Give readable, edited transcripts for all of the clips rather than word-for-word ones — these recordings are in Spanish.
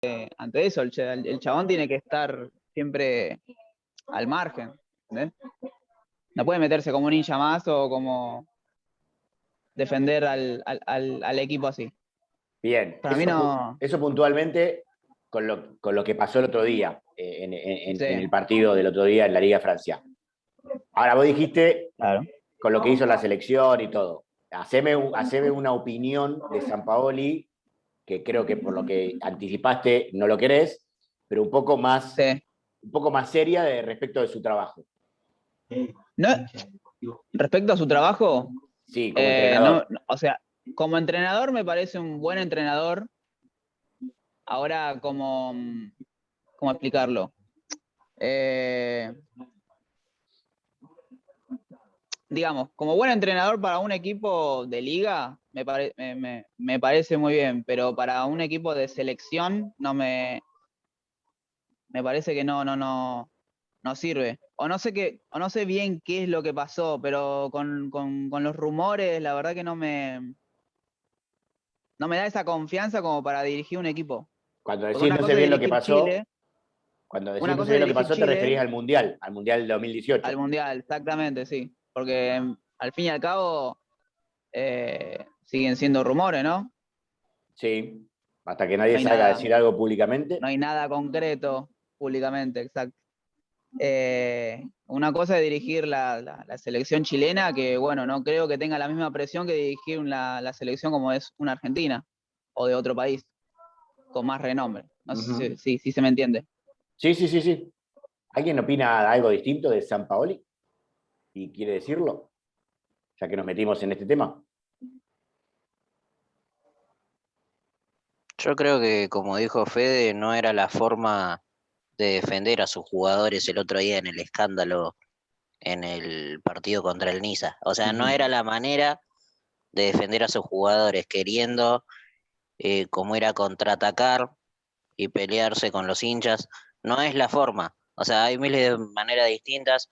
ante eso. El chabón tiene que estar siempre al margen, ¿entendés? No puede meterse como un ninja más o como defender al equipo así. Bien, Para mí no. eso puntualmente con lo que pasó el otro día, Sí, en el partido del otro día en la Liga de Francia. Ahora vos dijiste claro. con lo que hizo la selección y todo. Haceme una opinión de Sampaoli, que creo que por lo que anticipaste no lo querés, pero Sí. un poco más seria respecto de su trabajo. No, respecto a su trabajo, Sí, como entrenador. o sea, como entrenador me parece un buen entrenador. Ahora, ¿cómo explicarlo? Digamos, como buen entrenador para un equipo de liga, me parece muy bien, pero para un equipo de selección me parece que no sirve. O no sé bien qué es lo que pasó, pero con los rumores, la verdad que no me da esa confianza como para dirigir un equipo. Cuando Porque decís una no sé cosa es bien lo que dirigir pasó, Chile, cuando decís una no sé cosa es bien lo que dirigir pasó, te referís Chile al Mundial 2018. al Mundial, exactamente, sí. Porque al fin y al cabo siguen siendo rumores, ¿no? Sí, hasta que No nadie hay salga a nada, decir algo no públicamente. hay nada concreto públicamente, exacto. Una cosa es dirigir la selección chilena, que bueno, no creo que tenga la misma presión que dirigir la selección como es una Argentina o de otro país, con más renombre. No sé Uh-huh. si se me entiende. Sí, sí, sí, sí. ¿Alguien opina algo distinto de San Paoli y quiere decirlo? Ya que nos metimos en este tema. Yo creo que, como dijo Fede, no era la forma de defender a sus jugadores el otro día en el escándalo en el partido contra el Niza. O sea, no Uh-huh. era la manera de defender a sus jugadores, queriendo, como era contraatacar y pelearse con los hinchas. No es la forma. O sea, hay miles de maneras distintas,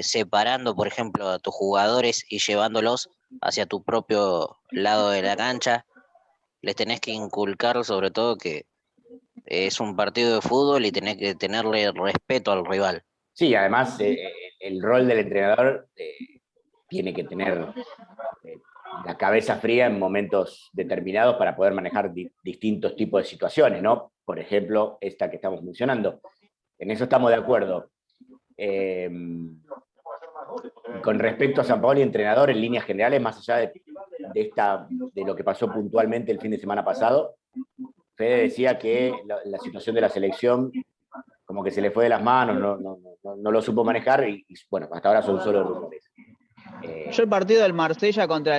separando, por ejemplo, a tus jugadores y llevándolos hacia tu propio lado de la cancha. Les tenés que inculcar sobre todo que es un partido de fútbol y tenés que tenerle respeto al rival. Sí, además el rol del entrenador tiene que tener eh, la cabeza fría en momentos determinados para poder manejar distintos tipos de situaciones, ¿no? Por ejemplo, esta que estamos mencionando. En eso estamos de acuerdo. Eh, con respecto a San Paolo y entrenador, en líneas generales, más allá de lo que pasó puntualmente el fin de semana pasado, Fede decía que la situación de la selección como que se le fue de las manos, no lo supo manejar y, bueno, hasta ahora son solo rumores. Yo el partido del Marsella contra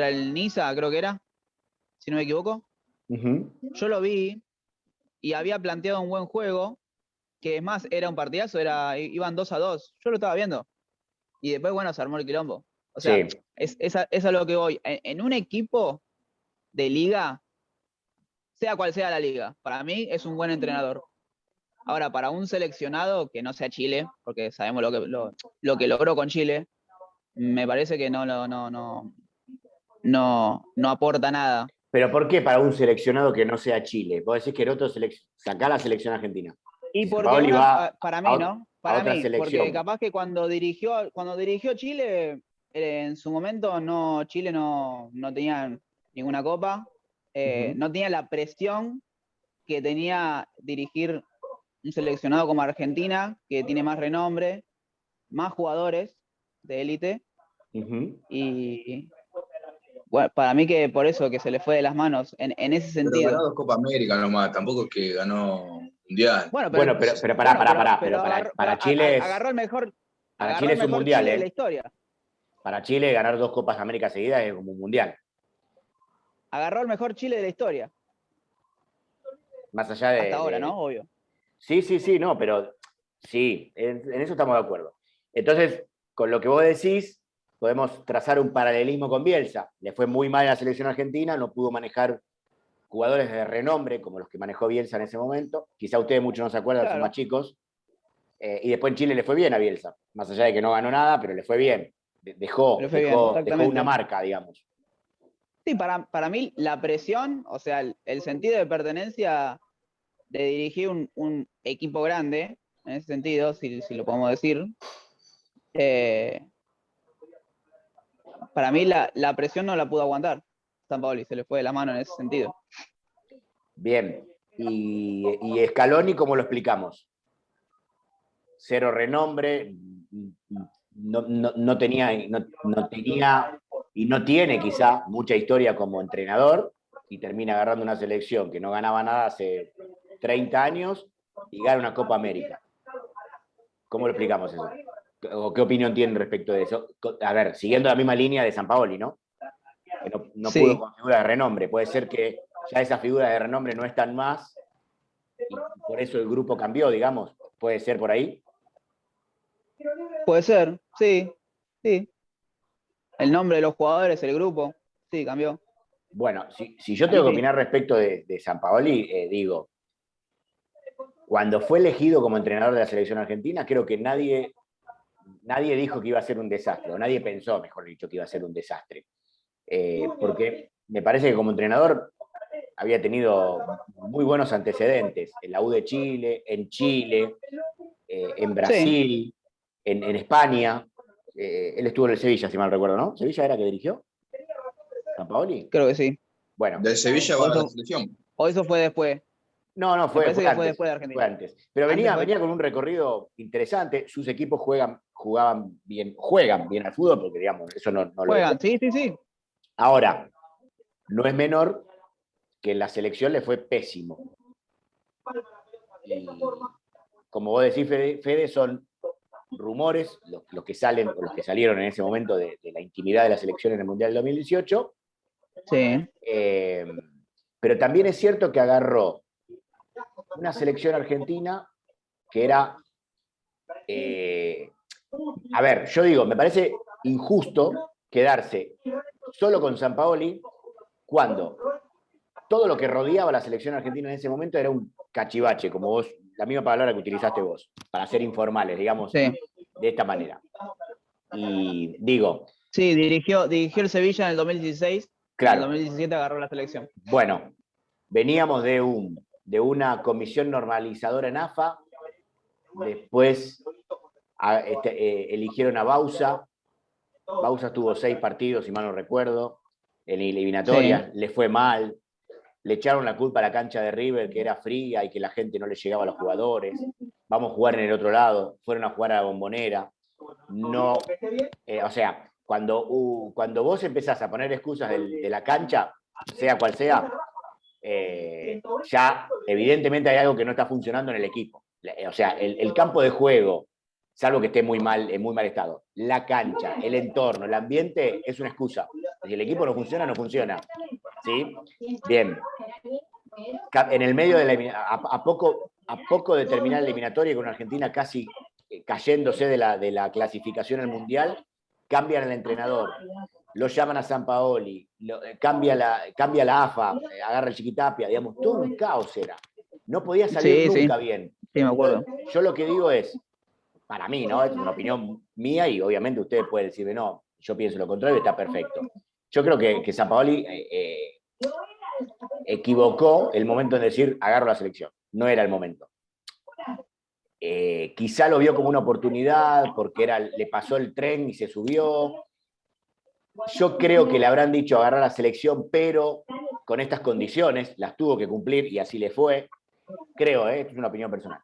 el Niza, creo que era, si no me equivoco, Uh-huh. yo lo vi y había planteado un buen juego, que es más, era un partidazo, iban 2-2, yo lo estaba viendo. Y después, bueno, se armó el quilombo. O sea, Sí, es a lo que voy. En un equipo de liga, sea cual sea la liga, para mí es un buen entrenador. Ahora, para un seleccionado que no sea Chile, porque sabemos lo que logró con Chile, me parece que no aporta nada. pero ¿por qué para un seleccionado que no sea Chile? Vos decís que el otro sacá la selección argentina. Y Si porque Sampaoli va para mí, ¿no? a Para otra mí, porque selección. capaz que cuando dirigió Chile, en su momento Chile no tenía ninguna copa, Uh-huh. no tenía la presión que tenía dirigir un seleccionado como Argentina, que tiene más renombre, más jugadores de élite, Uh-huh. y bueno, para mí que por eso que se le fue de las manos, en ese Pero ganó sentido. 2 Copa América nomás, tampoco es que ganó Mundial. Bueno, Bueno, pero pará, pero pero Para agarró Chile el es un mejor mundial, Chile de la ¿eh? historia. Para Chile ganar 2 Copas América seguidas es como un mundial. Agarró el mejor Chile de la historia. Más allá Hasta ahora, ¿no? Obvio. Sí, sí, sí, no, pero sí, en eso estamos de acuerdo. Entonces, con lo que vos decís, podemos trazar un paralelismo con Bielsa. Le fue muy mal a la selección argentina, no pudo manejar jugadores de renombre como los que manejó Bielsa en ese momento. Quizá ustedes muchos no se acuerdan, son más Claro. chicos. Y después en Chile le fue bien a Bielsa, más allá de que no ganó nada, pero le fue bien. Le fue bien, Dejó una exactamente. marca, digamos. Sí, para mí la presión, o sea, el sentido de pertenencia de dirigir un equipo grande, en ese sentido, si lo podemos decir, para mí la presión no la pudo aguantar Sampaoli, se le fue de la mano en ese sentido. Bien. ¿Y Scaloni cómo lo explicamos? Cero renombre, no tenía y no tiene quizá mucha historia como entrenador, y termina agarrando una selección que no ganaba nada hace 30 años y gana una Copa América. ¿Cómo lo explicamos eso? ¿O qué opinión tienen respecto de eso? A ver, siguiendo la misma línea de Sampaoli, ¿no? Que no Sí. pudo con figura de renombre. Puede ser que ya esa figura de renombre no están más y por eso el grupo cambió, digamos. ¿Puede ser por ahí? Puede ser, sí, sí. El nombre de los jugadores, el grupo, sí, cambió. Bueno, si yo A mí tengo que sí. opinar respecto de Sampaoli, digo, cuando fue elegido como entrenador de la selección argentina, creo que nadie dijo que iba a ser un desastre, o nadie pensó, mejor dicho, que iba a ser un desastre. Porque me parece que como entrenador había tenido muy buenos antecedentes en la U de Chile, en Sí, Brasil, en España. Él estuvo en el Sevilla, si mal recuerdo, ¿no? ¿Sevilla era que dirigió? ¿Sampaoli? creo que sí. Bueno, Del Sevilla O va a la eso, selección. o eso fue después. no, Me parece fue que fue antes. después de Fue Argentina. antes. Pero ¿Antes fue? venía con un recorrido interesante. Sus equipos juegan bien al fútbol, porque digamos, eso no lo Juegan, dejó. sí, sí, sí. Ahora, no es menor que en la selección le fue pésimo. Y como vos decís, Fede, son rumores, los que salen, o los que salieron en ese momento de la intimidad de la selección en el Mundial del 2018. Sí, Pero también es cierto que agarró una selección argentina que era... a ver, yo digo, me parece injusto quedarse solo con Sampaoli cuando todo lo que rodeaba a la selección argentina en ese momento era un cachivache, como vos, la misma palabra que utilizaste vos, para ser informales, digamos, sí. de esta manera. Y digo, Sí, dirigió el Sevilla en el 2016 y en el claro, 2017 agarró la selección. bueno, veníamos de una comisión normalizadora en AFA, después eligieron a Bausa tuvo 6 partidos, si mal no recuerdo, en eliminatorias, Sí, le fue mal, le echaron la culpa a la cancha de River, que era fría y que la gente no le llegaba a los jugadores, vamos a jugar en el otro lado, fueron a jugar a la Bombonera, no, o sea, cuando vos empezás a poner excusas de la cancha, sea cual sea, ya evidentemente hay algo que no está funcionando en el equipo. O sea, el campo de juego, salvo que esté en muy mal estado, la cancha, el entorno, el ambiente es una excusa. Si el equipo no funciona, no funciona. ¿Sí? Bien. En el medio de a poco de terminar la eliminatoria, con Argentina casi cayéndose de la clasificación al Mundial, cambian al entrenador, lo llaman a Sampaoli, cambia la AFA, agarra el Chiquitapia, digamos, todo un caos era. No podía salir sí, sí, nunca bien. sí, me acuerdo. Yo lo que digo es, para mí, ¿no? Es una opinión mía y obviamente ustedes pueden decirme, no, yo pienso lo contrario y está perfecto. Yo creo que Sampaoli equivocó el momento en decir, agarro la selección. No era el momento. Quizá lo vio como una oportunidad porque le pasó el tren y se subió. Yo creo que le habrán dicho agarrar la selección, pero con estas condiciones las tuvo que cumplir y así le fue. Creo, esto es una opinión personal.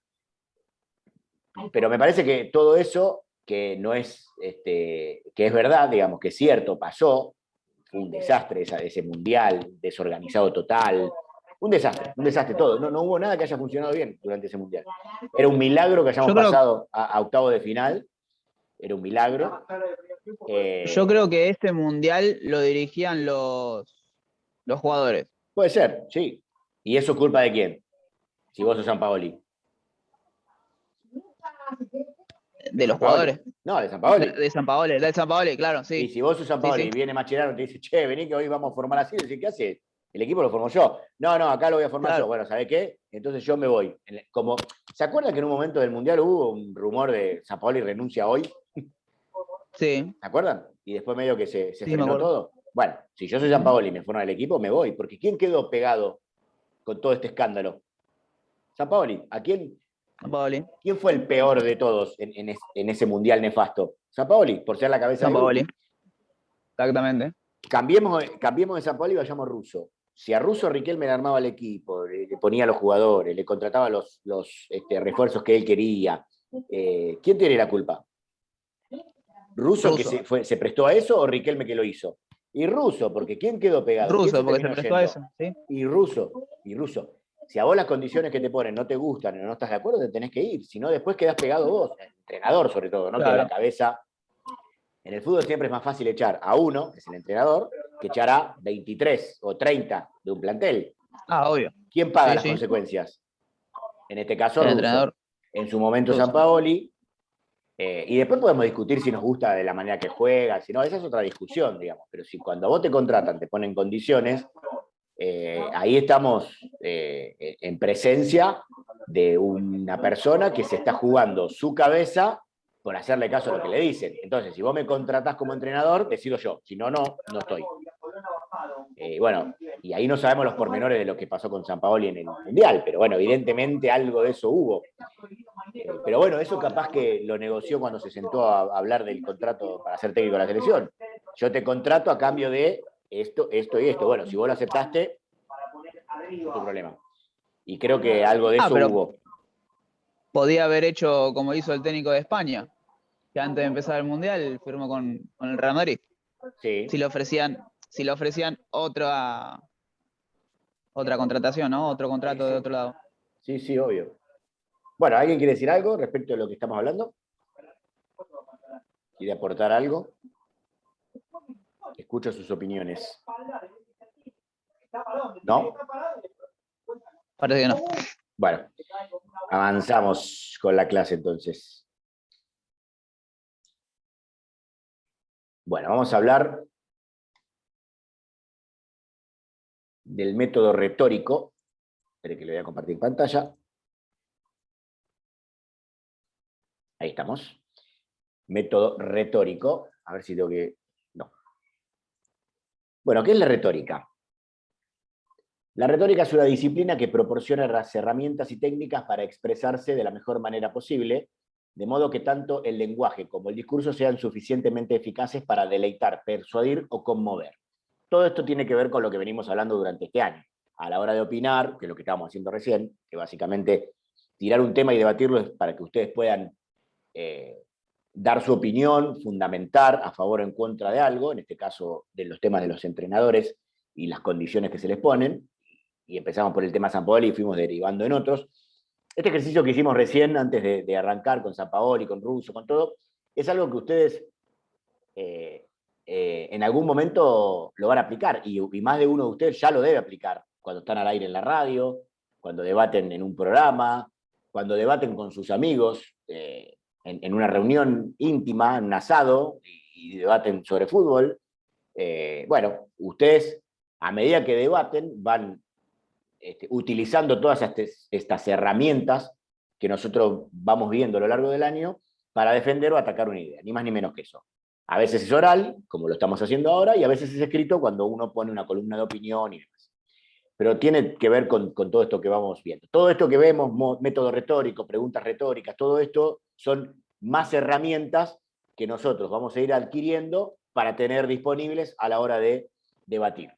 Pero me parece que todo eso, que no es, que es verdad, digamos, que es cierto, pasó, fue un desastre ese mundial, desorganizado total, un desastre todo. No hubo nada que haya funcionado bien durante ese mundial. Era un milagro que hayamos Yo creo, pasado a octavo de final, era un milagro. yo creo que este mundial lo dirigían los jugadores. Puede ser, sí. ¿Y eso es culpa de quién? Si vos sos Sampaoli. De los Sampaoli. jugadores. No, de Sampaoli. De Sampaoli, del Sampaoli, claro, Y sí. si vos sos Sampaoli Sí, y sí. viene Mascherano y te dice, che, vení que hoy vamos a formar así, decís, ¿qué haces? El equipo lo formo yo. No, acá lo voy a formar yo. Claro. Bueno, ¿sabés qué? Entonces yo me voy. Como, ¿se acuerdan que en un momento del Mundial hubo un rumor de Sampaoli renuncia hoy? Sí, ¿Se acuerdan? Y después medio que se sí, me frenó acuerdo. todo. Bueno, si yo soy Sampaoli y me formo el equipo, me voy. Porque ¿quién quedó pegado con todo este escándalo? Sampaoli, Sampaoli. ¿quién fue el peor de todos en ese mundial nefasto? Sampaoli, por ser la cabeza de grupo. Sampaoli. Exactamente. Cambiemos de Sampaoli y vayamos a Russo. Si a Russo Riquelme le armaba el equipo, le ponía a los jugadores, le contrataba los refuerzos que él quería, ¿quién tiene la culpa? ¿Russo que se prestó a eso o Riquelme que lo hizo? Y Russo, porque ¿quién quedó pegado? Russo, ¿Quién porque se prestó a eso. ¿Sí? Y Russo. Si a vos las condiciones que te ponen no te gustan o no estás de acuerdo, te tenés que ir. Si no, después quedás pegado vos, el entrenador sobre todo, ¿no? Claro. Que la cabeza. En el fútbol siempre es más fácil echar a uno, que es el entrenador, que echar a 23 o 30 de un plantel. Obvio. ¿Quién paga las consecuencias? En este caso, el Russo. Entrenador. En su momento, Russo. Sampaoli. Y después podemos discutir si nos gusta de la manera que juega, si no, esa es otra discusión, digamos. Pero si cuando a vos te contratan, te ponen condiciones, ahí estamos en presencia de una persona que se está jugando su cabeza por hacerle caso a lo que le dicen. Entonces, si vos me contratás como entrenador, decido yo. Si no, no estoy. Bueno, y ahí no sabemos los pormenores de lo que pasó con Sampaoli en el Mundial, pero bueno, evidentemente algo de eso hubo. Pero bueno, eso capaz que lo negoció cuando se sentó a hablar del contrato para ser técnico de la selección. Yo te contrato a cambio de esto y esto. Bueno, si vos lo aceptaste, es tu problema. Y creo que algo de eso hubo. Podía haber hecho como hizo el técnico de España, que antes de empezar el Mundial firmó con el Real Madrid. Sí. Si le ofrecían otra contratación, ¿no? Otro contrato de otro lado. Sí, obvio. Bueno, ¿alguien quiere decir algo respecto de lo que estamos hablando? ¿Quiere aportar algo? Escucho sus opiniones. ¿No? Parece que no. Bueno, avanzamos con la clase entonces. Bueno, vamos a hablar del método retórico. Espere que le voy a compartir pantalla. Ahí estamos. Método retórico. A ver si tengo que... No. Bueno, ¿qué es la retórica? La retórica es una disciplina que proporciona las herramientas y técnicas para expresarse de la mejor manera posible, de modo que tanto el lenguaje como el discurso sean suficientemente eficaces para deleitar, persuadir o conmover. Todo esto tiene que ver con lo que venimos hablando durante este año. A la hora de opinar, que es lo que estábamos haciendo recién, que básicamente tirar un tema y debatirlo es para que ustedes puedan dar su opinión, fundamentar a favor o en contra de algo, en este caso de los temas de los entrenadores y las condiciones que se les ponen, y empezamos por el tema Sampaoli y fuimos derivando en otros. Este ejercicio que hicimos recién, antes de arrancar con Sampaoli, con Russo, con todo, es algo que ustedes en algún momento lo van a aplicar, y más de uno de ustedes ya lo debe aplicar, cuando están al aire en la radio, cuando debaten en un programa, cuando debaten con sus amigos, en una reunión íntima, en un asado, y debaten sobre fútbol. Bueno, ustedes, a medida que debaten, van utilizando todas estas herramientas que nosotros vamos viendo a lo largo del año para defender o atacar una idea, ni más ni menos que eso. A veces es oral, como lo estamos haciendo ahora, y a veces es escrito cuando uno pone una columna de opinión y demás. Pero tiene que ver con todo esto que vamos viendo. Todo esto que vemos, método retórico, preguntas retóricas, todo esto son más herramientas que nosotros vamos a ir adquiriendo para tener disponibles a la hora de debatir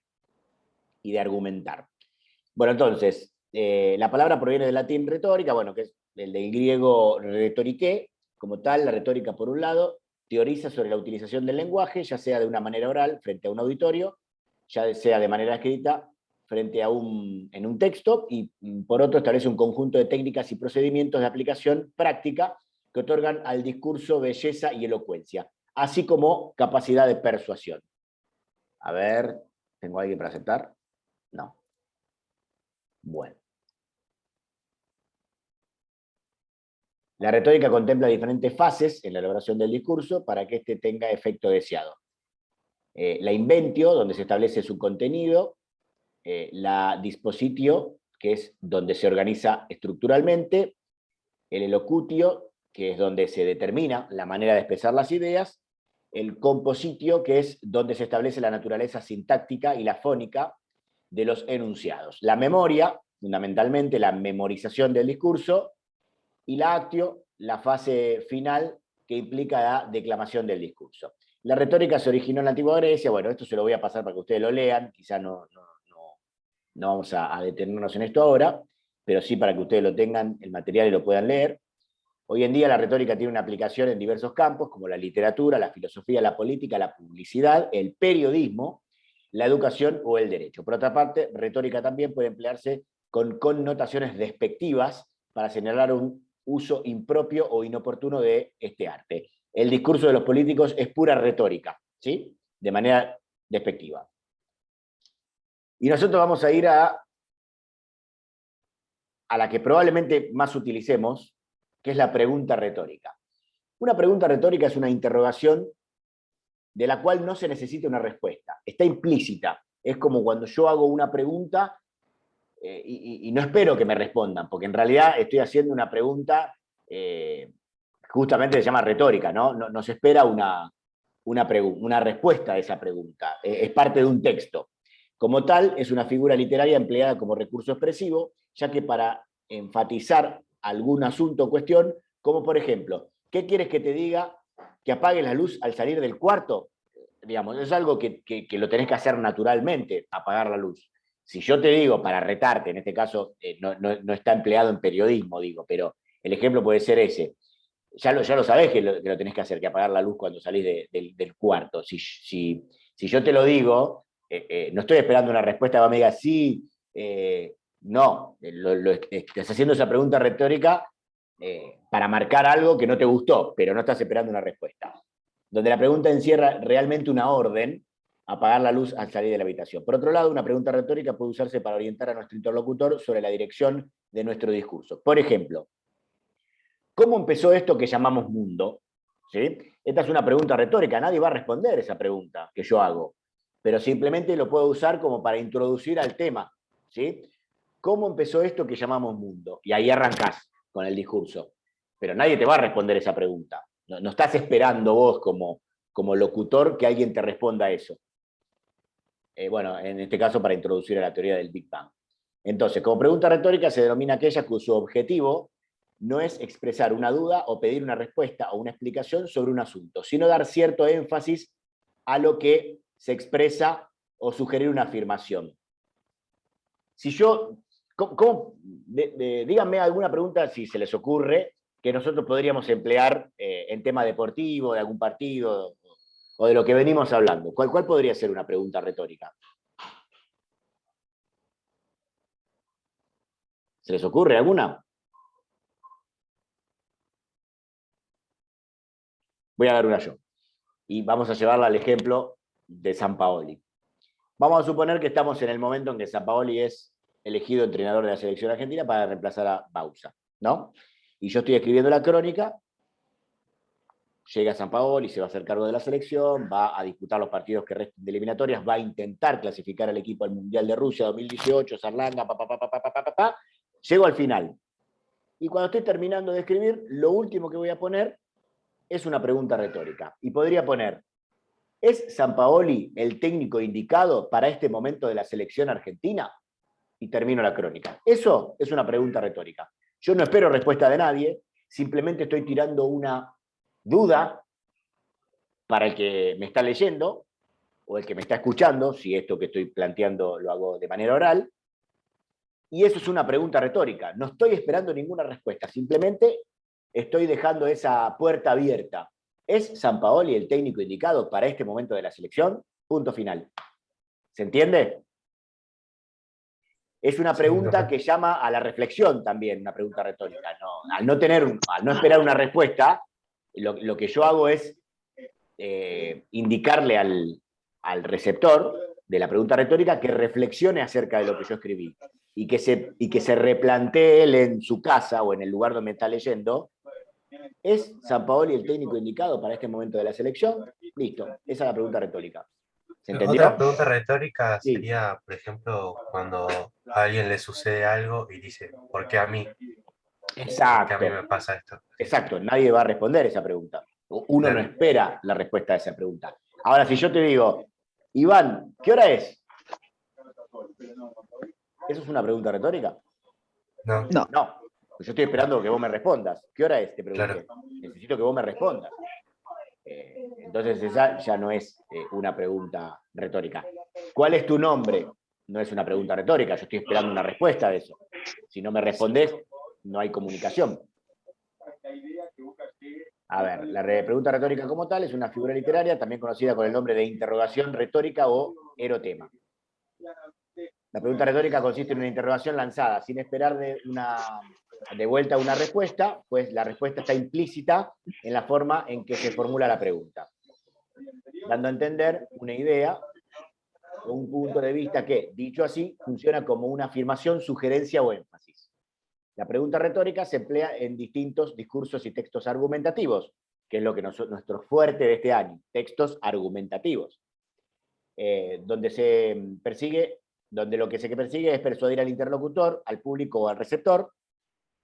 y de argumentar. Bueno, entonces, la palabra proviene del latín retórica, bueno, que es el del griego retoriqué, como tal, la retórica por un lado, teoriza sobre la utilización del lenguaje, ya sea de una manera oral frente a un auditorio, ya sea de manera escrita frente a en un texto, y por otro establece un conjunto de técnicas y procedimientos de aplicación práctica que otorgan al discurso belleza y elocuencia, así como capacidad de persuasión. A ver, ¿tengo a alguien para aceptar? No. Bueno. La retórica contempla diferentes fases en la elaboración del discurso para que éste tenga efecto deseado. La inventio, donde se establece su contenido, la dispositio, que es donde se organiza estructuralmente, el elocutio, que es donde se determina la manera de expresar las ideas, el compositio, que es donde se establece la naturaleza sintáctica y la fónica de los enunciados. La memoria, fundamentalmente la memorización del discurso, y la actio, la fase final que implica la declamación del discurso. La retórica se originó en la antigua Grecia, bueno, esto se lo voy a pasar para que ustedes lo lean, quizá no vamos a detenernos en esto ahora, pero sí para que ustedes lo tengan, el material y lo puedan leer. Hoy en día la retórica tiene una aplicación en diversos campos, como la literatura, la filosofía, la política, la publicidad, el periodismo, la educación o el derecho. Por otra parte, retórica también puede emplearse con connotaciones despectivas para señalar un uso impropio o inoportuno de este arte. El discurso de los políticos es pura retórica, ¿sí? De manera despectiva. Y nosotros vamos a ir a la que probablemente más utilicemos, que es la pregunta retórica. Una pregunta retórica es una interrogación de la cual no se necesita una respuesta. Está implícita. Es como cuando yo hago una pregunta y no espero que me respondan, porque en realidad estoy haciendo una pregunta justamente se llama retórica, ¿no? No se espera una respuesta a esa pregunta. Es parte de un texto. Como tal, es una figura literaria empleada como recurso expresivo, ya que para enfatizar algún asunto o cuestión, como por ejemplo, ¿qué quieres que te diga? Que apagues la luz al salir del cuarto. Digamos, es algo que lo tenés que hacer naturalmente, apagar la luz. Si yo te digo, para retarte, en este caso no está empleado en periodismo, digo, pero el ejemplo puede ser ese. Ya lo sabés que lo tenés que hacer, que apagar la luz cuando salís del cuarto. Si yo te lo digo, no estoy esperando una respuesta que me diga sí, no. Estás haciendo esa pregunta retórica para marcar algo que no te gustó, pero no estás esperando una respuesta. Donde la pregunta encierra realmente una orden, apagar la luz al salir de la habitación. Por otro lado, una pregunta retórica puede usarse para orientar a nuestro interlocutor sobre la dirección de nuestro discurso. Por ejemplo, ¿cómo empezó esto que llamamos mundo? ¿Sí? Esta es una pregunta retórica, nadie va a responder esa pregunta que yo hago, pero simplemente lo puedo usar como para introducir al tema. ¿Sí? ¿Cómo empezó esto que llamamos mundo? Y ahí arrancás con el discurso. Pero nadie te va a responder esa pregunta. No estás esperando vos como locutor que alguien te responda a eso. Bueno, en este caso para introducir a la teoría del Big Bang. Entonces, como pregunta retórica se denomina aquella cuyo objetivo no es expresar una duda o pedir una respuesta o una explicación sobre un asunto, sino dar cierto énfasis a lo que se expresa o sugerir una afirmación. Si yo, díganme alguna pregunta si se les ocurre que nosotros podríamos emplear en tema deportivo, de algún partido, o de lo que venimos hablando. ¿Cuál podría ser una pregunta retórica? ¿Se les ocurre alguna? Voy a dar una yo. Y vamos a llevarla al ejemplo de Sampaoli. Vamos a suponer que estamos en el momento en que Sampaoli es elegido entrenador de la selección argentina para reemplazar a Bauza, ¿no? Y yo estoy escribiendo la crónica, llega Sampaoli, se va a hacer cargo de la selección, va a disputar los partidos que resten de eliminatorias, va a intentar clasificar al equipo al Mundial de Rusia 2018, Sarlanga, llego al final. Y cuando estoy terminando de escribir, lo último que voy a poner es una pregunta retórica. Y podría poner, ¿es Sampaoli el técnico indicado para este momento de la selección argentina? Y termino la crónica. Eso es una pregunta retórica. Yo no espero respuesta de nadie, simplemente estoy tirando una duda para el que me está leyendo o el que me está escuchando, si esto que estoy planteando lo hago de manera oral, y eso es una pregunta retórica. No estoy esperando ninguna respuesta, simplemente estoy dejando esa puerta abierta. ¿Es Sampaoli el técnico indicado para este momento de la selección? Punto final. ¿Se entiende? Es una pregunta que llama a la reflexión también, una pregunta retórica. No, al no esperar una respuesta, lo que yo hago es indicarle al receptor de la pregunta retórica que reflexione acerca de lo que yo escribí y que se replantee él en su casa o en el lugar donde está leyendo. ¿Es Sampaoli el técnico indicado para este momento de la selección? Listo, esa es la pregunta retórica. ¿Se entendió? Otra pregunta retórica Sí. sería, por ejemplo, cuando a alguien le sucede algo y dice, ¿por qué a mí? Exacto. ¿Por qué a mí me pasa esto? Exacto, nadie va a responder esa pregunta. Uno Claro. no espera la respuesta a esa pregunta. Ahora, si yo te digo, Iván, ¿qué hora es? ¿Eso es una pregunta retórica? No, No. No, pues yo estoy esperando que vos me respondas. ¿Qué hora es? Te pregunté. Claro. Necesito que vos me respondas. Entonces esa ya no es una pregunta retórica. ¿Cuál es tu nombre? No es una pregunta retórica, yo estoy esperando una respuesta de eso. Si no me respondés, no hay comunicación. A ver, la pregunta retórica como tal es una figura literaria también conocida con el nombre de interrogación retórica o erotema. La pregunta retórica consiste en una interrogación lanzada sin esperar de vuelta una respuesta, pues la respuesta está implícita en la forma en que se formula la pregunta, dando a entender una idea o un punto de vista que, dicho así, funciona como una afirmación, sugerencia o énfasis. La pregunta retórica se emplea en distintos discursos y textos argumentativos, que es lo que nuestro fuerte de este año, textos argumentativos, donde lo que se persigue es persuadir al interlocutor, al público o al receptor,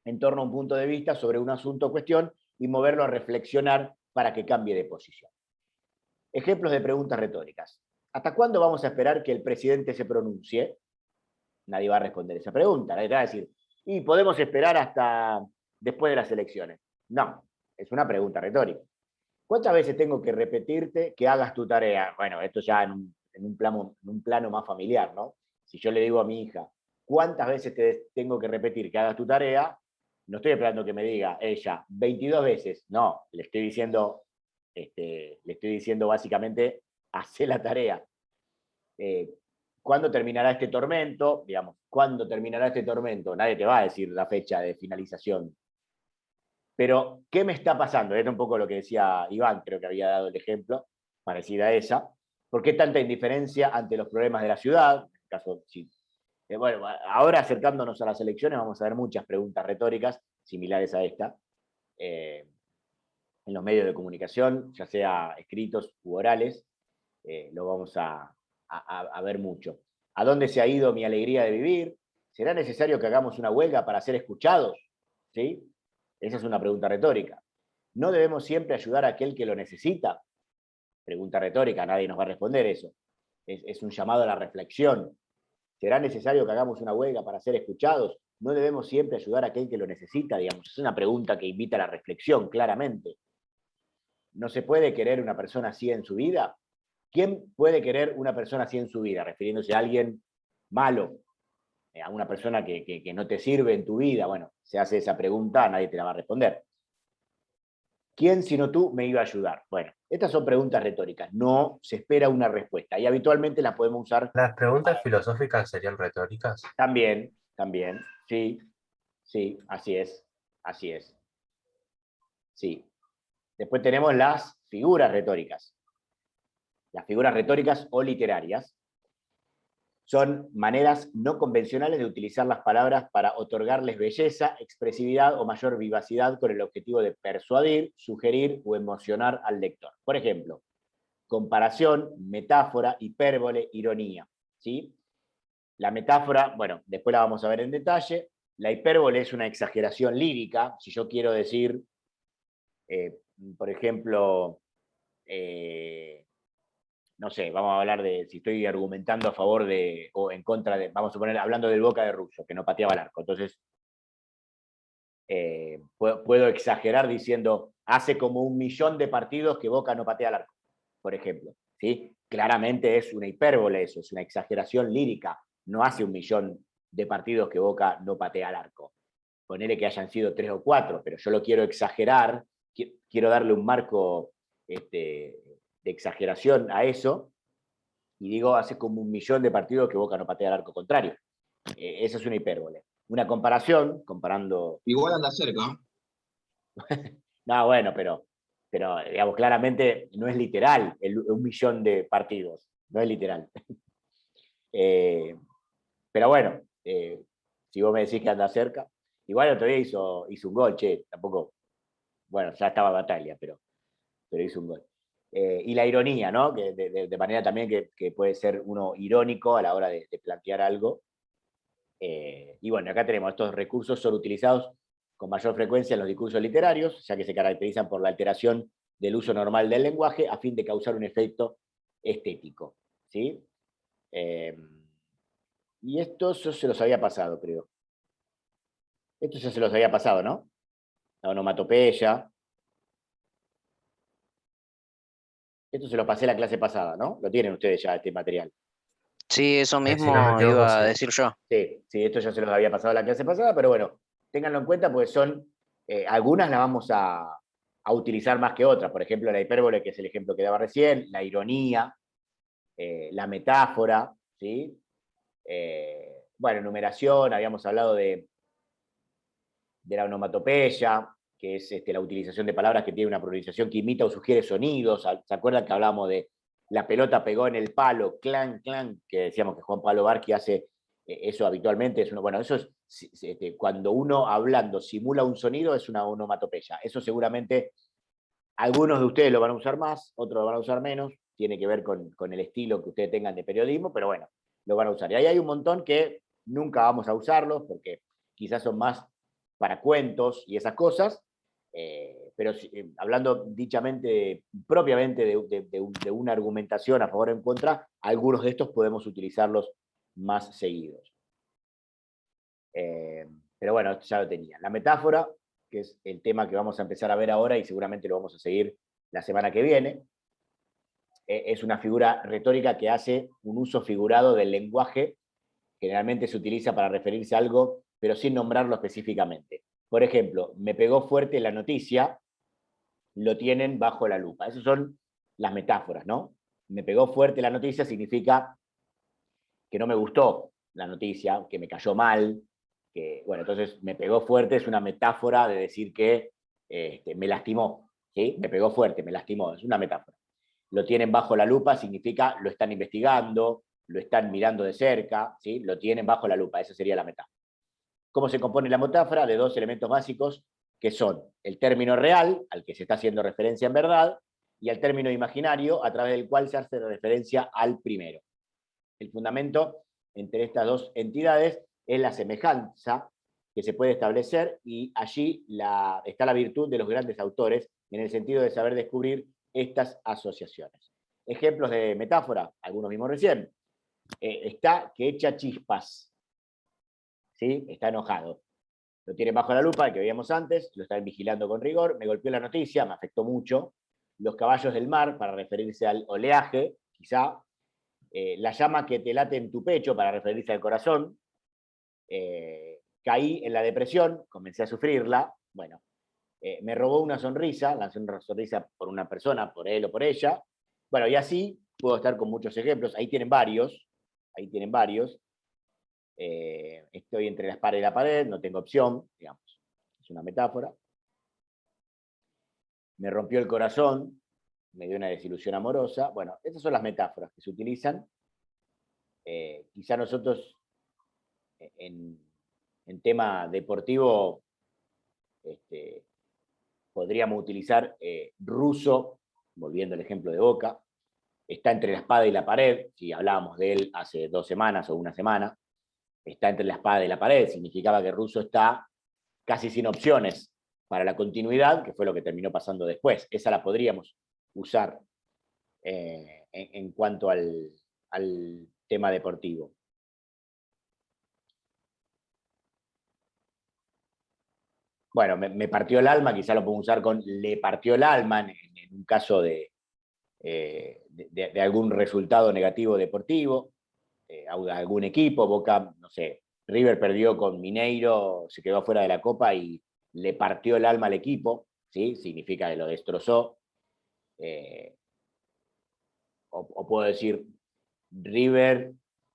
en torno a un punto de vista sobre un asunto o cuestión y moverlo a reflexionar para que cambie de posición. Ejemplos de preguntas retóricas. ¿Hasta cuándo vamos a esperar que el presidente se pronuncie? Nadie va a responder esa pregunta. Nadie va a decir, y podemos esperar hasta después de las elecciones. No, es una pregunta retórica. ¿Cuántas veces tengo que repetirte que hagas tu tarea? Bueno, esto ya en un plano más familiar, ¿no? Si yo le digo a mi hija, ¿cuántas veces te tengo que repetir que hagas tu tarea? No estoy esperando que me diga ella 22 veces. No, le estoy diciendo básicamente, hacé la tarea. ¿Cuándo terminará este tormento? Digamos, ¿cuándo terminará este tormento? Nadie te va a decir la fecha de finalización. Pero, ¿qué me está pasando? Era un poco lo que decía Iván, creo que había dado el ejemplo, parecida a esa. ¿Por qué tanta indiferencia ante los problemas de la ciudad? En caso, sí. Bueno, ahora acercándonos a las elecciones vamos a ver muchas preguntas retóricas similares a esta. En los medios de comunicación, ya sea escritos u orales, lo vamos a ver mucho. ¿A dónde se ha ido mi alegría de vivir? ¿Será necesario que hagamos una huelga para ser escuchados? ¿Sí? Esa es una pregunta retórica. ¿No debemos siempre ayudar a aquel que lo necesita? Pregunta retórica, nadie nos va a responder eso. Es un llamado a la reflexión. ¿Será necesario que hagamos una huelga para ser escuchados? ¿No debemos siempre ayudar a aquel que lo necesita? Digamos, es una pregunta que invita a la reflexión, claramente. ¿No se puede querer una persona así en su vida? ¿Quién puede querer una persona así en su vida? Refiriéndose a alguien malo, a una persona que no te sirve en tu vida. Bueno, se hace esa pregunta, nadie te la va a responder. ¿Quién sino tú me iba a ayudar? Bueno, estas son preguntas retóricas, no se espera una respuesta y habitualmente las podemos usar. Las preguntas filosóficas serían retóricas. También, sí, así es. Sí. Después tenemos las figuras retóricas. Las figuras retóricas o literarias son maneras no convencionales de utilizar las palabras para otorgarles belleza, expresividad o mayor vivacidad con el objetivo de persuadir, sugerir o emocionar al lector. Por ejemplo, comparación, metáfora, hipérbole, ironía. ¿Sí? La metáfora, bueno, después la vamos a ver en detalle. La hipérbole es una exageración lírica. Si yo quiero decir, por ejemplo, no sé, vamos a hablar de si estoy argumentando a favor de o en contra de, vamos a poner, hablando del Boca de Russo, que no pateaba el arco. Entonces, puedo exagerar diciendo, hace como 1 millón de partidos que Boca no patea el arco, por ejemplo. ¿Sí? Claramente es una hipérbole eso, es una exageración lírica. No hace 1 millón de partidos que Boca no patea el arco. Ponele que hayan sido 3 o 4, pero yo lo quiero exagerar, quiero darle un marco de exageración a eso, y digo, hace como 1 millón de partidos que Boca no patea el arco contrario. Esa es una hipérbole. Una comparación, comparando... Igual anda cerca. No, bueno, pero digamos, claramente no es literal 1 millón de partidos, no es literal. Pero bueno, si vos me decís que anda cerca, igual el otro día hizo un gol, tampoco, bueno, ya estaba batalla, pero hizo un gol. Y la ironía, ¿no? Que de manera también que puede ser uno irónico a la hora de plantear algo. Y bueno, acá tenemos, estos recursos son utilizados con mayor frecuencia en los discursos literarios, ya que se caracterizan por la alteración del uso normal del lenguaje a fin de causar un efecto estético. ¿Sí? Y esto yo se los había pasado, creo. Esto ya se los había pasado, ¿no? La onomatopeya. Esto se lo pasé la clase pasada, ¿no? Lo tienen ustedes ya, este material. Sí, eso Si no me mismo equivoco, iba a sí. decir yo. Sí, sí, esto ya se los había pasado la clase pasada, pero bueno, ténganlo en cuenta porque son, algunas las vamos a utilizar más que otras. Por ejemplo, la hipérbole, que es el ejemplo que daba recién, la ironía, la metáfora, ¿sí? Bueno, numeración, habíamos hablado de la onomatopeya, que es la utilización de palabras que tienen una pronunciación que imita o sugiere sonidos. ¿Se acuerdan que hablábamos de la pelota pegó en el palo, clan, clan, que decíamos que Juan Pablo Barqui hace eso habitualmente? Bueno, eso es cuando uno hablando simula un sonido, es una onomatopeya. Eso seguramente algunos de ustedes lo van a usar más, otros lo van a usar menos, tiene que ver con el estilo que ustedes tengan de periodismo, pero bueno, lo van a usar. Y ahí hay un montón que nunca vamos a usarlos, porque quizás son más para cuentos y esas cosas, pero hablando dichamente, propiamente de una argumentación a favor o en contra, algunos de estos podemos utilizarlos más seguidos. Pero bueno, esto ya lo tenía. La metáfora, que es el tema que vamos a empezar a ver ahora y seguramente lo vamos a seguir la semana que viene, es una figura retórica que hace un uso figurado del lenguaje. Generalmente se utiliza para referirse a algo, pero sin nombrarlo específicamente. Por ejemplo, me pegó fuerte la noticia, lo tienen bajo la lupa. Esas son las metáforas, ¿no? Me pegó fuerte la noticia significa que no me gustó la noticia, que me cayó mal, que, bueno, entonces me pegó fuerte es una metáfora de decir que me lastimó, ¿sí? Me pegó fuerte, me lastimó, es una metáfora. Lo tienen bajo la lupa significa lo están investigando, lo están mirando de cerca, ¿sí? Lo tienen bajo la lupa, esa sería la metáfora. ¿Cómo se compone la metáfora? De dos elementos básicos, que son el término real, al que se está haciendo referencia en verdad, y el término imaginario, a través del cual se hace referencia al primero. El fundamento entre estas dos entidades es la semejanza que se puede establecer, y allí está la virtud de los grandes autores en el sentido de saber descubrir estas asociaciones. Ejemplos de metáfora, algunos vimos recién. Está que echa chispas, ¿sí? Está enojado. Lo tienen bajo la lupa, el que veíamos antes, lo están vigilando con rigor, me golpeó la noticia, me afectó mucho. Los caballos del mar, para referirse al oleaje, quizá. La llama que te late en tu pecho, para referirse al corazón. Caí en la depresión, comencé a sufrirla. Bueno, me robó una sonrisa, lancé una sonrisa por una persona, por él o por ella. Bueno, y así puedo estar con muchos ejemplos. Ahí tienen varios. Ahí tienen varios. Estoy entre la espada y la pared, no tengo opción, digamos. Es una metáfora. Me rompió el corazón, me dio una desilusión amorosa. Bueno, esas son las metáforas que se utilizan. Quizá nosotros en tema deportivo podríamos utilizar Russo, volviendo al ejemplo de Boca, está entre la espada y la pared, si hablábamos de él hace 2 semanas o una semana, está entre la espada y la pared, significaba que Russo está casi sin opciones para la continuidad, que fue lo que terminó pasando después. Esa la podríamos usar en cuanto al tema deportivo. Bueno, me partió el alma, quizá lo puedo usar con le partió el alma en un caso de algún resultado negativo deportivo, algún equipo. Boca, no sé, River perdió con Mineiro, se quedó fuera de la Copa y le partió el alma al equipo, ¿sí? Significa que lo destrozó. O puedo decir, River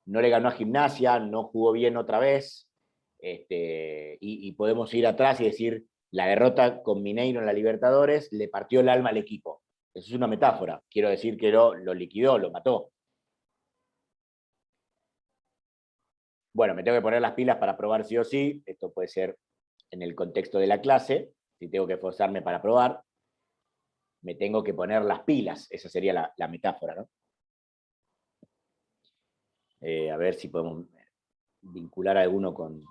no le ganó a Gimnasia, no jugó bien otra vez, y podemos ir atrás y decir, la derrota con Mineiro en la Libertadores le partió el alma al equipo. Eso es una metáfora, quiero decir que lo liquidó, lo mató. Bueno, me tengo que poner las pilas para probar sí o sí, esto puede ser en el contexto de la clase, si tengo que esforzarme para probar, me tengo que poner las pilas, esa sería la metáfora, ¿no? A ver si podemos vincular a alguno con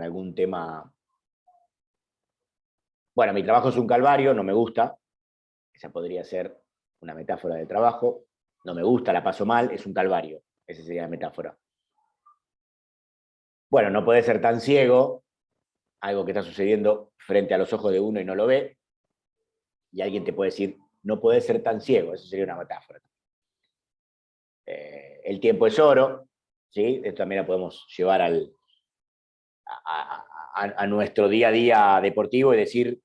algún tema. Bueno, mi trabajo es un calvario, no me gusta, esa podría ser una metáfora de trabajo, no me gusta, la paso mal, es un calvario, esa sería la metáfora. Bueno, no puede ser tan ciego, algo que está sucediendo frente a los ojos de uno y no lo ve, y alguien te puede decir, no podés ser tan ciego, eso sería una metáfora. El tiempo es oro, ¿sí? Esto también lo podemos llevar a nuestro día a día deportivo y decir,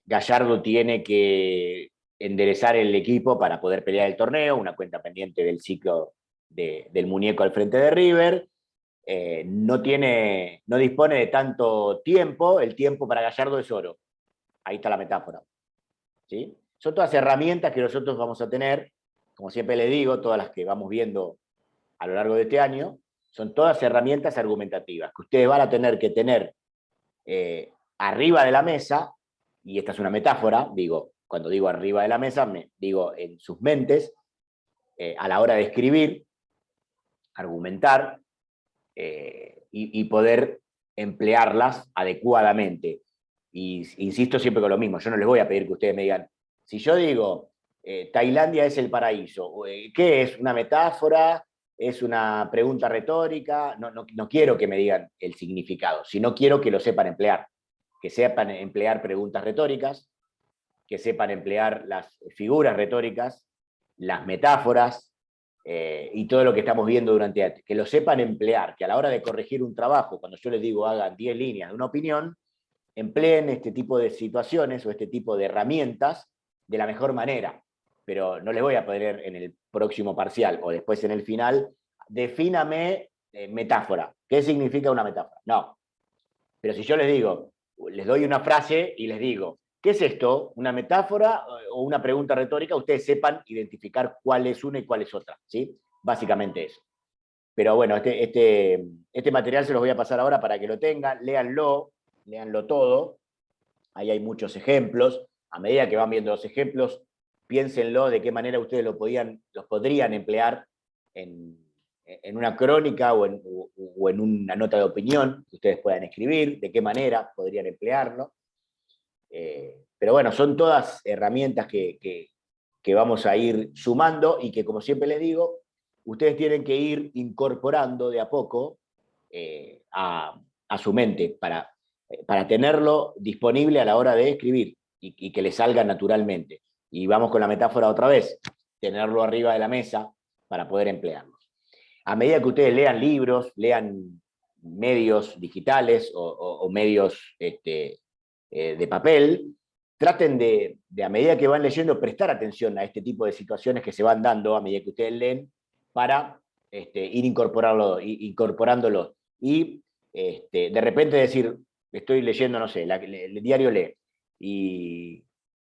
Gallardo tiene que enderezar el equipo para poder pelear el torneo, una cuenta pendiente del ciclo del muñeco al frente de River. No dispone de tanto tiempo, el tiempo para Gallardo es oro. Ahí está la metáfora. ¿Sí? Son todas herramientas que nosotros vamos a tener, como siempre les digo, todas las que vamos viendo a lo largo de este año, son todas herramientas argumentativas, que ustedes van a tener que tener arriba de la mesa, y esta es una metáfora, digo, cuando digo arriba de la mesa, digo en sus mentes, a la hora de escribir, argumentar, y poder emplearlas adecuadamente. Y insisto siempre con lo mismo, yo no les voy a pedir que ustedes me digan, si yo digo, Tailandia es el paraíso, ¿qué es? ¿Una metáfora? ¿Es una pregunta retórica? No quiero que me digan el significado, sino quiero que lo sepan emplear, que sepan emplear preguntas retóricas, que sepan emplear las figuras retóricas, las metáforas, y todo lo que estamos viendo durante, que lo sepan emplear, que a la hora de corregir un trabajo, cuando yo les digo hagan 10 líneas de una opinión, empleen este tipo de situaciones o este tipo de herramientas de la mejor manera. Pero no les voy a poner en el próximo parcial o después en el final, defíname metáfora. ¿Qué significa una metáfora? No. Pero si yo les digo, les doy una frase y les digo, ¿qué es esto? ¿Una metáfora o una pregunta retórica? Ustedes sepan identificar cuál es una y cuál es otra, ¿sí? Básicamente eso. Pero bueno, este material se los voy a pasar ahora para que lo tengan, léanlo todo. Ahí hay muchos ejemplos. A medida que van viendo los ejemplos, piénsenlo de qué manera ustedes los podrían emplear en una crónica o en una nota de opinión que ustedes puedan escribir, de qué manera podrían emplearlo. Pero bueno, son todas herramientas que vamos a ir sumando y que, como siempre les digo, ustedes tienen que ir incorporando de a poco a su mente para tenerlo disponible a la hora de escribir y que les salga naturalmente. Y vamos con la metáfora otra vez, tenerlo arriba de la mesa para poder emplearlos. A medida que ustedes lean libros, lean medios digitales o medios de papel, traten de, a medida que van leyendo, prestar atención a este tipo de situaciones que se van dando a medida que ustedes leen, para ir incorporándolo. Y de repente decir, estoy leyendo, no sé, el diario Lee,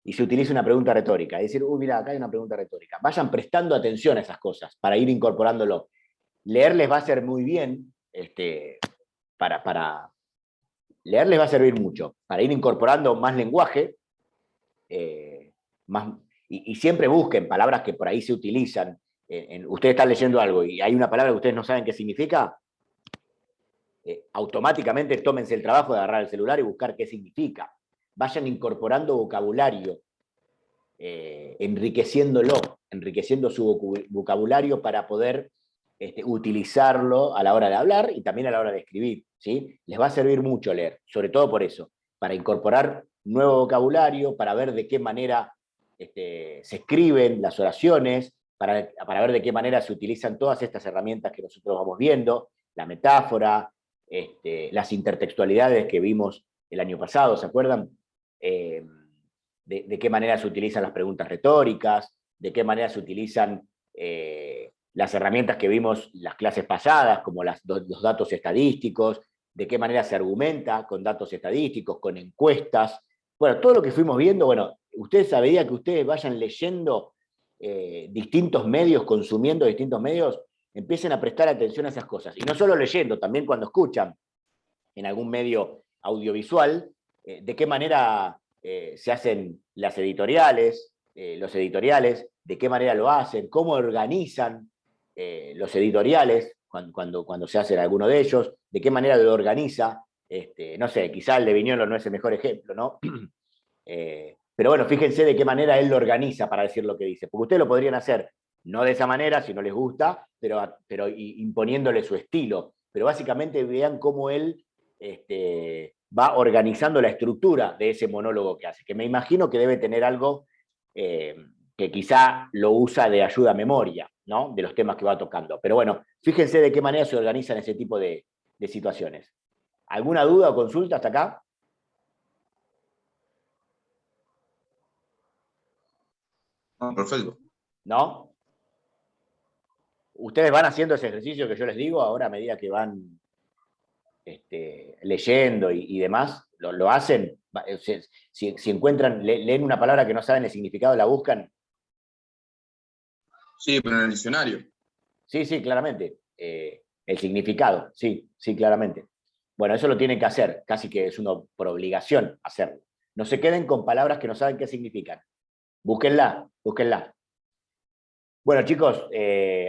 y se utiliza una pregunta retórica. Es decir, mira, acá hay una pregunta retórica. Vayan prestando atención a esas cosas para ir incorporándolo. Leer les va a ser muy bien, leer les va a servir mucho, para ir incorporando más lenguaje, y siempre busquen palabras que por ahí se utilizan. Ustedes están leyendo algo y hay una palabra que ustedes no saben qué significa, automáticamente tómense el trabajo de agarrar el celular y buscar qué significa. Vayan incorporando vocabulario, enriqueciendo su vocabulario para poder utilizarlo a la hora de hablar y también a la hora de escribir, ¿sí? Les va a servir mucho leer, sobre todo por eso, para incorporar nuevo vocabulario, para ver de qué manera se escriben las oraciones, para ver de qué manera se utilizan todas estas herramientas que nosotros vamos viendo, la metáfora, las intertextualidades que vimos el año pasado, ¿se acuerdan? De qué manera se utilizan las preguntas retóricas, de qué manera se utilizan las herramientas que vimos las clases pasadas, como los datos estadísticos, de qué manera se argumenta con datos estadísticos, con encuestas. Bueno, todo lo que fuimos viendo, bueno, ustedes a medida que ustedes vayan leyendo distintos medios, consumiendo distintos medios, empiecen a prestar atención a esas cosas. Y no solo leyendo, también cuando escuchan en algún medio audiovisual, de qué manera se hacen las editoriales, los editoriales, de qué manera lo hacen, cómo organizan los editoriales cuando se hace alguno de ellos, de qué manera lo organiza. No sé, quizá el de Viñolo no es el mejor ejemplo, ¿no? Pero bueno, fíjense de qué manera él lo organiza para decir lo que dice, porque ustedes lo podrían hacer no de esa manera, si no les gusta, pero imponiéndole su estilo. Pero básicamente vean cómo él va organizando la estructura de ese monólogo que hace, que me imagino que debe tener algo que quizá lo usa de ayuda a memoria, ¿no? De los temas que va tocando. Pero bueno, fíjense de qué manera se organizan ese tipo de situaciones. ¿Alguna duda o consulta hasta acá? No, perfecto. ¿No? ¿Ustedes van haciendo ese ejercicio que yo les digo ahora a medida que van leyendo y demás? ¿Lo hacen? Si encuentran, leen una palabra que no saben el significado, la buscan. Sí, pero en el diccionario. Sí, sí, claramente. El significado, sí, sí, claramente. Bueno, eso lo tienen que hacer, casi que es una por obligación hacerlo. No se queden con palabras que no saben qué significan. Búsquenla, búsquenla. Bueno, chicos,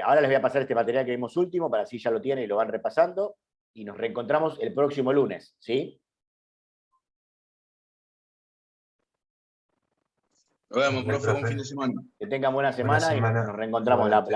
ahora les voy a pasar este material que vimos último, para así ya lo tienen y lo van repasando, y nos reencontramos el próximo lunes, ¿sí? Nos vemos, Bien, profe, buen profe. fin de semana. Que tengan buena Buena semana y nos semana. reencontramos Igualmente.